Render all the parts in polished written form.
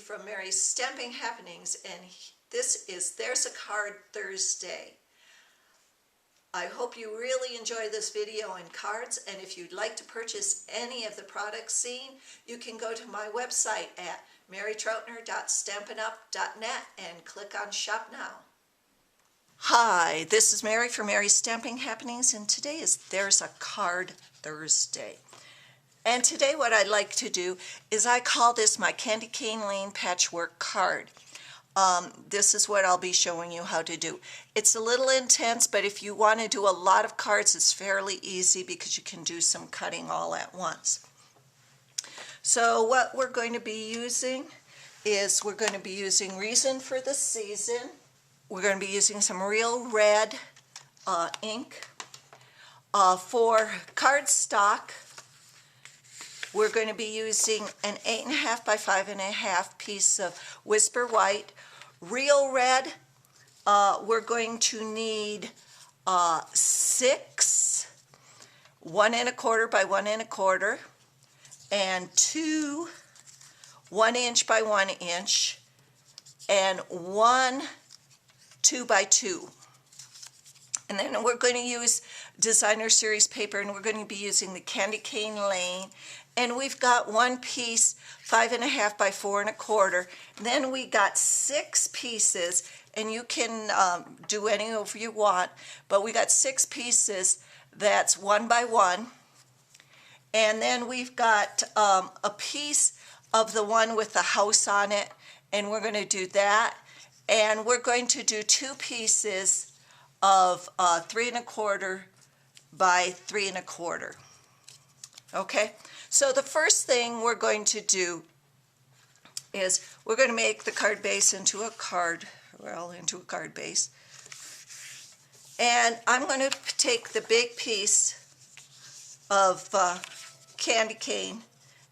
from Mary's Stamping Happenings, and this is There's a Card Thursday. I hope you really enjoy this video and cards, and if you'd like to purchase any of the products seen, you can go to my website at marytroutner.stampinup.net and click on Shop Now. Hi, this is Mary from Mary's Stamping Happenings, and today is There's a Card Thursday. And today what I'd like to do is I call this my Candy Cane Lane Patchwork card. This is what I'll be showing you how to do. It's a little intense, but if you want to do a lot of cards, it's fairly easy because you can do some cutting all at once. So what we're going to be using is we're going to be using Reason for the Season. We're going to be using some real red ink. For cardstock, we're going to be using an 8.5 by 5.5 piece of Whisper White. Real red, we're going to need 6 1 1/4 by 1 1/4 and 2 1 inch by 1 inch and 1 2 by 2. And then we're going to use Designer Series paper, and we're going to be using the Candy Cane Lane. And we've got one piece 5.5 by 4 1/4. Then we got 6 pieces, and you can do any of you want, but we got 6 pieces that's 1 by 1. And then we've got a piece of the one with the house on it, and we're going to do that. And we're going to do 2 pieces of 3 1/4 by 3 1/4. Okay, so the first thing we're going to do is we're going to make the card base into a card base. And I'm going to take the big piece of candy cane,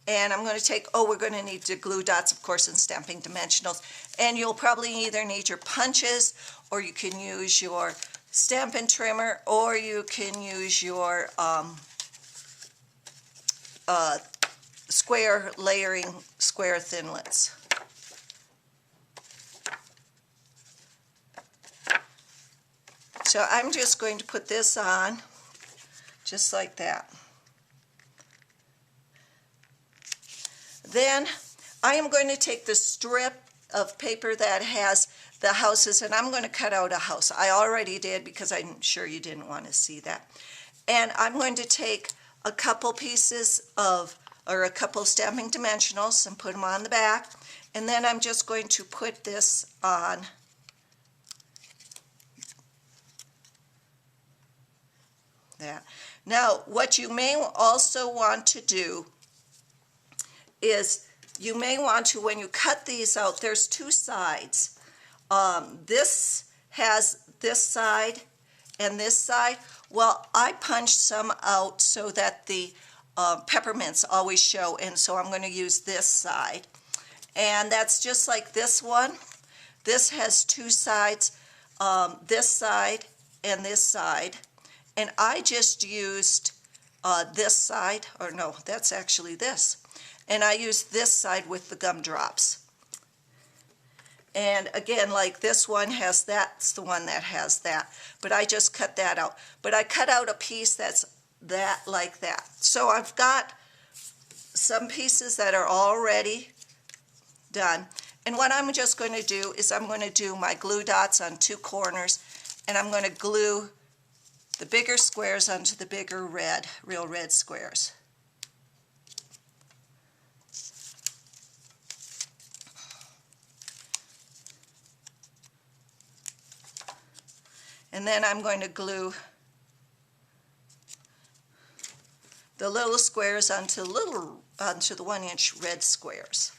and I'm going to take, we're going to need the glue dots, of course, and stamping dimensionals. And you'll probably either need your punches, or you can use your Stampin' trimmer, or you can use your square thinlits. So I'm just going to put this on just like that. Then I am going to take the strip of paper that has the houses, and I'm going to cut out a house. I already did because I'm sure you didn't want to see that. And I'm going to take a couple pieces of, or a couple stamping dimensionals, and put them on the back. And then I'm just going to put this on that. Now, what you may also want to do is you may want to, when you cut these out, there's 2 sides. This has this side and this side. Well, I punched some out so that the peppermints always show, and so I'm going to use this side. And that's just like this one. This has 2 sides, this side and this side. And I just used this side, or no, that's actually this. And I used this side with the gumdrops. And again, like this one has that, it's the one that has that. But I just cut that out. But I cut out a piece that's that, like that. So I've got some pieces that are already done. And what I'm just going to do is I'm going to do my glue dots on 2 corners, and I'm going to glue the bigger squares onto the bigger red, real red squares. And then I'm going to glue the little squares onto the 1 inch red squares.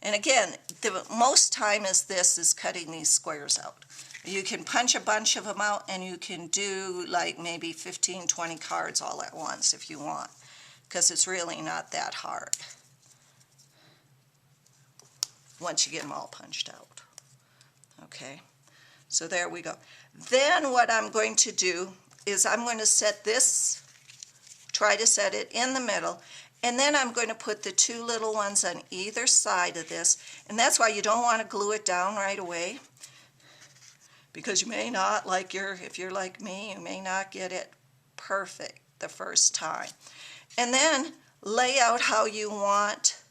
And again, the most time is cutting these squares out. You can punch a bunch of them out, and you can do like maybe 15, 20 cards all at once if you want, because it's really not that hard once you get them all punched out. Okay. So there we go. Then what I'm going to do is I'm going to set this, try to set it in the middle, And then I'm going to put the two little ones on either side of this, and that's why you don't want to glue it down right away, because you may not, if you're like me, you may not get it perfect the first time. And then lay out how you want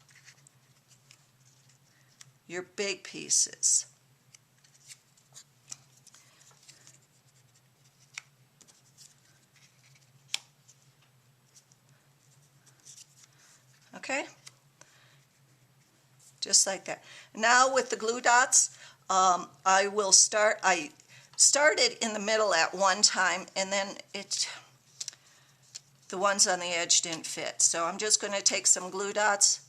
your big pieces. Okay? Just like that. Now with the glue dots, I started in the middle at one time, and then the ones on the edge didn't fit. So I'm just going to take some glue dots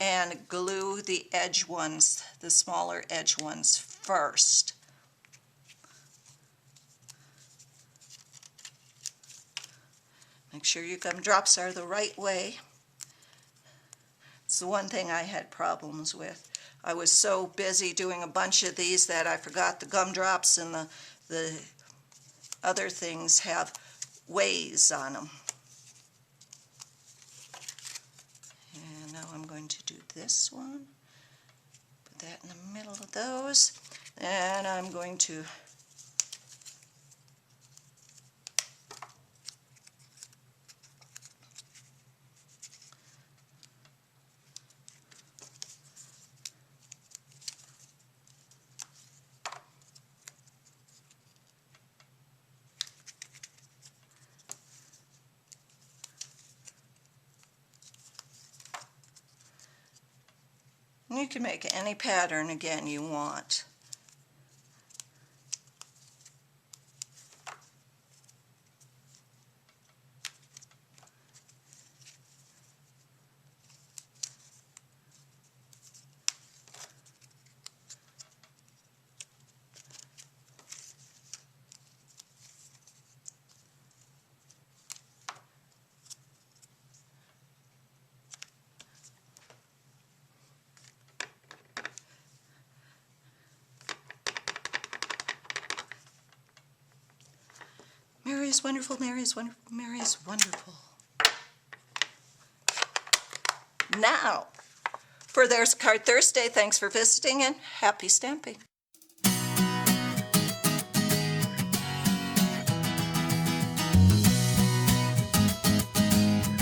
and glue the edge ones, the smaller edge ones first. Make sure your gumdrops are the right way. It's the one thing I had problems with. I was so busy doing a bunch of these that I forgot the gumdrops and the other things have ways on them. And now I'm going to do this one. Put that in the middle of those. And I'm going to you can make any pattern again you want. Mary is wonderful, Mary is wonderful, Mary is wonderful. Now, for There's Card Thursday, thanks for visiting and happy stamping.